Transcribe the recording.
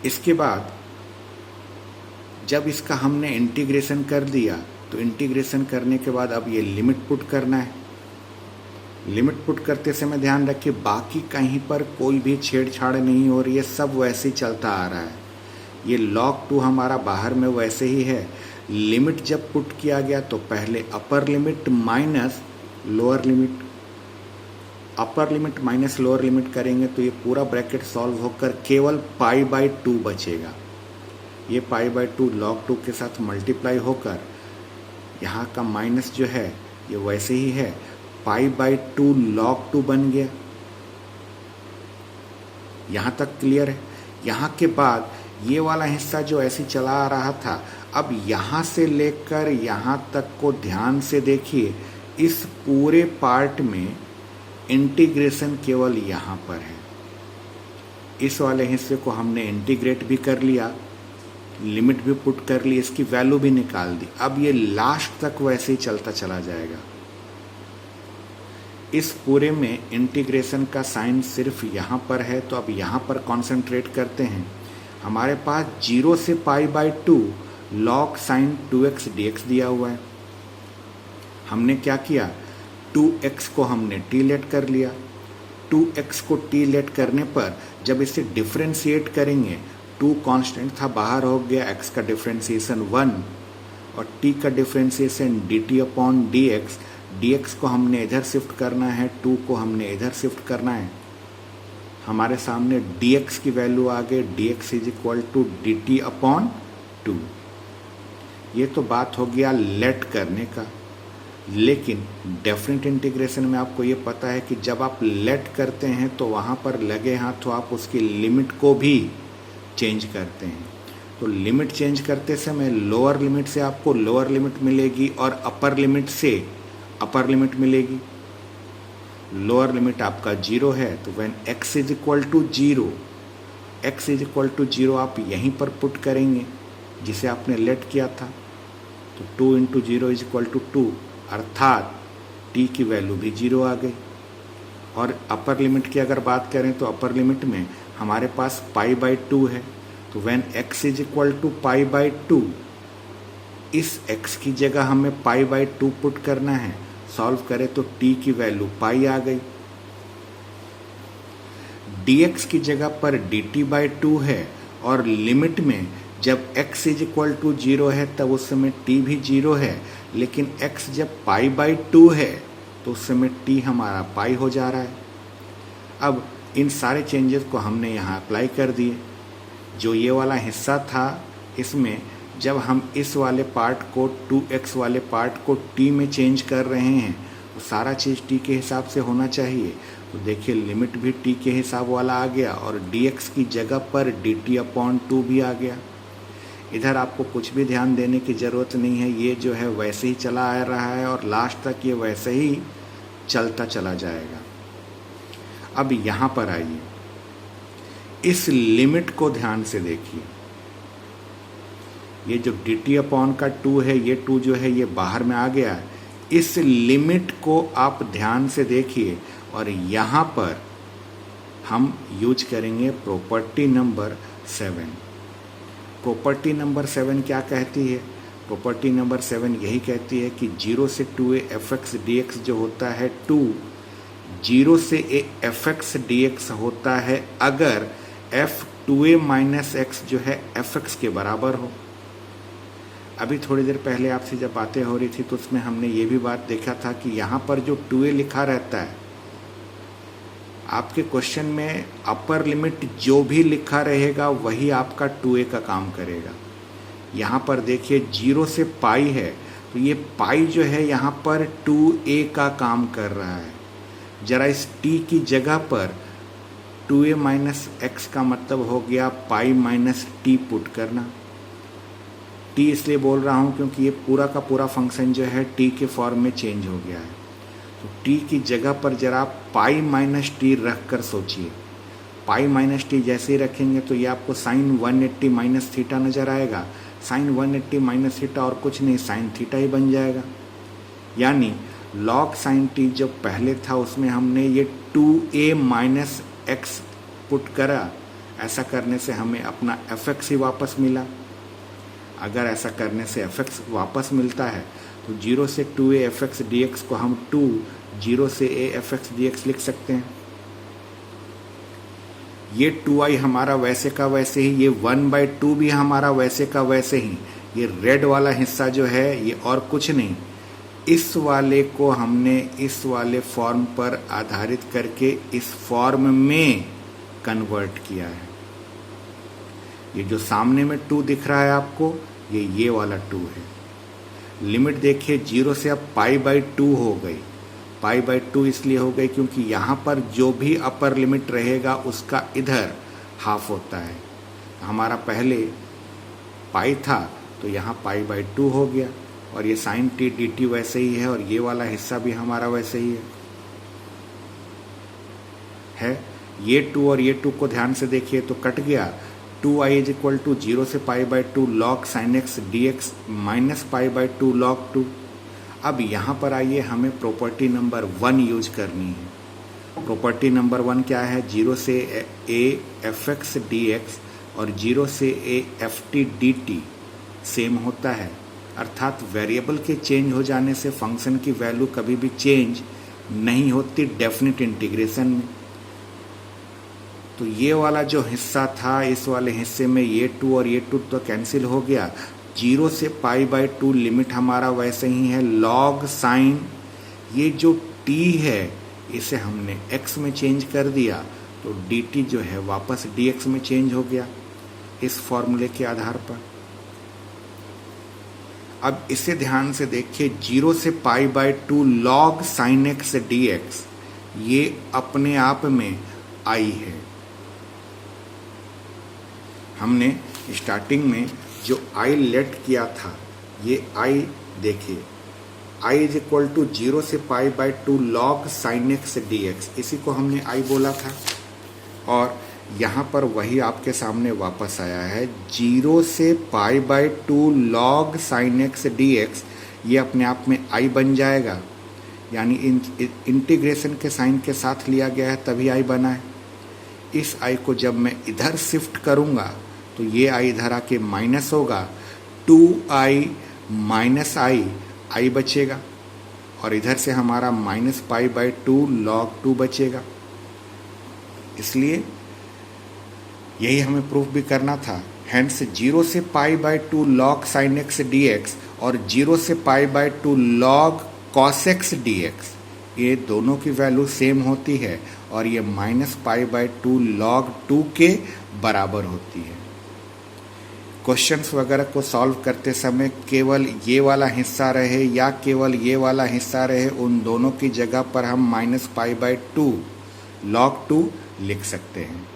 इसके बाद जब इसका हमने इंटीग्रेशन कर दिया तो इंटीग्रेशन करने के बाद अब ये लिमिट पुट करना है। लिमिट पुट करते समय ध्यान रखिए बाकी कहीं पर कोई भी छेड़छाड़ नहीं हो रही है, सब वैसे ही चलता आ रहा है। ये log 2 हमारा बाहर में वैसे ही है। लिमिट जब पुट किया गया तो पहले upper limit minus lower limit, upper limit minus lower limit करेंगे तो ये पूरा ब्रैकेट सॉल्व होकर केवल π/2 बचेगा। ये π/2 log 2 के साथ मल्टीप्लाई होकर यहाँ का माइनस जो है ये वैसे ही है, π/2 log 2 बन गया। यहाँ तक क्लियर है। यहाँ के बाद ये वाला हिस्सा जो ऐसे चला आ रहा था, अब यहाँ से लेकर यहाँ तक को ध्यान से देखिए। इस पूरे पार्ट में इंटीग्रेशन केवल यहाँ पर है। इस वाले हिस्से को हमने इंटीग्रेट भी कर लिया, लिमिट भी पुट कर ली, इसकी वैल्यू भी निकाल दी। अब ये लास्ट तक वैसे ही चलता चला जाएगा। इस पूरे में इंटीग्रेशन का साइन सिर्फ यहाँ पर है, तो अब यहाँ पर कंसंट्रेट करते हैं। हमारे पास 0 से π/2 log sin 2x dx दिया हुआ है। हमने क्या किया, 2x को हमने t लेट कर लिया। 2x को t लेट करने पर जब इसे डिफ्रेंशिएट करेंगे, 2 कांस्टेंट था बाहर हो गया, x का डिफ्रेंशिएशन 1 और t का डिफ्रेंशिएशन dt/dx। dx को हमने इधर शिफ्ट करना है, 2 को हमने इधर शिफ्ट करना है। हमारे सामने dx की वैल्यू आ गई, dx = dt/2। ये तो बात हो गया लेट करने का। लेकिन डेफिनेट इंटीग्रेशन में आपको ये पता है कि जब आप लेट करते हैं तो वहाँ पर लगे हाथों आप उसकी लिमिट को भी चेंज करते हैं। तो लिमिट चेंज करते समय लोअर लिमिट से आपको लोअर लिमिट मिलेगी और अपर लिमिट से अपर लिमिट मिलेगी। लोअर लिमिट आपका 0 है तो व्हेन x = 0, x = 0 आप यहीं पर पुट करेंगे जिसे आपने लेट किया था। तो 2 × 0 = 2, अर्थात t की वैल्यू भी 0 आ गई। और अपर लिमिट की अगर बात करें तो अपर लिमिट में हमारे पास π/2 है, तो व्हेन x = π/2, इस x की जगह हमें π/2 पुट करना है। सॉल्व करें तो t की वैल्यू पाई आ गई। dx की जगह पर dt/2 है और लिमिट में जब x = 0 है तब उस समय t भी 0 है, लेकिन x जब π/2 है तो उस समय t हमारा पाई हो जा रहा है। अब इन सारे चेंजेस को हमने यहाँ अप्लाई कर दिए। जो ये वाला हिस्सा था, इसमें जब हम इस वाले पार्ट को 2x वाले पार्ट को t में चेंज कर रहे हैं तो सारा चीज़ t के हिसाब से होना चाहिए। तो देखिए लिमिट भी t के हिसाब वाला आ गया और dx की जगह पर dt/2 भी आ गया। इधर आपको कुछ भी ध्यान देने की ज़रूरत नहीं है, ये जो है वैसे ही चला आ रहा है और लास्ट तक ये वैसे ही चलता चला जाएगा। अब यहाँ पर आइए, इस लिमिट को ध्यान से देखिए। ये जो dt/2 है, ये 2 जो है ये बाहर में आ गया है। इस लिमिट को आप ध्यान से देखिए और यहाँ पर हम यूज करेंगे प्रॉपर्टी नंबर 7। प्रॉपर्टी नंबर 7 क्या कहती है? प्रॉपर्टी नंबर 7 यही कहती है कि 0 से 2a fx dx जो होता है 2, 0 से a fx dx होता है अगर f 2a - x जो है fx के बराबर हो। अभी थोड़ी देर पहले आपसे जब बातें हो रही थी तो उसमें हमने ये भी बात देखा था कि यहाँ पर जो 2a लिखा रहता है, आपके क्वेश्चन में अपर लिमिट जो भी लिखा रहेगा वही आपका 2a का काम करेगा। यहाँ पर देखिए 0 से पाई है तो ये पाई जो है यहाँ पर 2a का काम कर रहा है। जरा इस t की जगह पर 2a - x का मतलब हो गया पाई - t पुट करना। t इसलिए बोल रहा हूँ क्योंकि ये पूरा का पूरा फंक्शन जो है t के फॉर्म में चेंज हो गया है। तो t की जगह पर जरा पाई - t रख कर सोचिए। पाई - t जैसे ही रखेंगे तो ये आपको साइन 180 - थीटा नज़र आएगा। साइन 180 - थीटा और कुछ नहीं, साइन थीटा ही बन जाएगा। यानी log sin t जो पहले था उसमें हमने ये 2a - x पुट करा, ऐसा करने से हमें अपना fx ही वापस मिला। अगर ऐसा करने से fx वापस मिलता है तो 0 से 2a fx dx को हम 0 से a fx dx लिख सकते हैं। ये 2i हमारा वैसे का वैसे ही, ये 1/2 भी हमारा वैसे का वैसे ही। ये रेड वाला हिस्सा जो है ये और कुछ नहीं, इस वाले को हमने इस वाले फॉर्म पर आधारित करके इस फॉर्म में कन्वर्ट किया है। ये जो सामने में 2 दिख रहा है आपको, ये वाला 2 है। लिमिट देखिए 0 से अब π/2 हो गई। π/2 इसलिए हो गई क्योंकि यहाँ पर जो भी अपर लिमिट रहेगा उसका इधर हाफ होता है। हमारा पहले पाई था तो यहाँ π/2 हो गया, और ये sin t dt वैसे ही है, और ये वाला हिस्सा भी हमारा वैसे ही है। ये 2 और ये 2 को ध्यान से देखिए तो कट गया। 2i = 0 से π/2 log sin x dx minus π/2 log 2। अब यहाँ पर आइए हमें प्रॉपर्टी नंबर 1 यूज करनी है। प्रॉपर्टी नंबर 1 क्या है? 0 से a fx dx और 0 से a ft dt सेम होता है, अर्थात वेरिएबल के चेंज हो जाने से फंक्शन की वैल्यू कभी भी चेंज नहीं होती डेफिनेट इंटीग्रेशन में। तो ये वाला जो हिस्सा था, इस वाले हिस्से में ये 2 और ये 2 तो कैंसिल हो गया। 0 से π/2 लिमिट हमारा वैसे ही है। लॉग साइन ये जो t है इसे हमने x में चेंज कर दिया, तो dt जो है वापस dx में चेंज हो गया इस फॉर्मूले के आधार पर। अब इसे ध्यान से देखिए, 0 से π/2 log sin x dx ये अपने आप में i है। हमने स्टार्टिंग में जो i लेट किया था, ये i देखिए, i = 0 से π/2 log sin x dx, इसी को हमने i बोला था, और यहाँ पर वही आपके सामने वापस आया है। 0 से π/2 log sin x dx ये अपने आप में i बन जाएगा, यानी इंटीग्रेशन के साइन के साथ लिया गया है तभी i बना है। इस i को जब मैं इधर शिफ्ट करूँगा तो ये i इधर आके माइनस होगा, 2i माइनस i बचेगा, और इधर से हमारा माइनस π/2 log 2 बचेगा। इसलिए यही हमें प्रूफ भी करना था। हैंस 0 से π/2 log sin x dx और 0 से π/2 log cos x dx ये दोनों की वैल्यू सेम होती है, और ये माइनस π/2 log 2 के बराबर होती है। क्वेश्चंस वगैरह को सॉल्व करते समय केवल ये वाला हिस्सा रहे या केवल ये वाला हिस्सा रहे, उन दोनों की जगह पर हम माइनस π/2 log 2 लिख सकते हैं।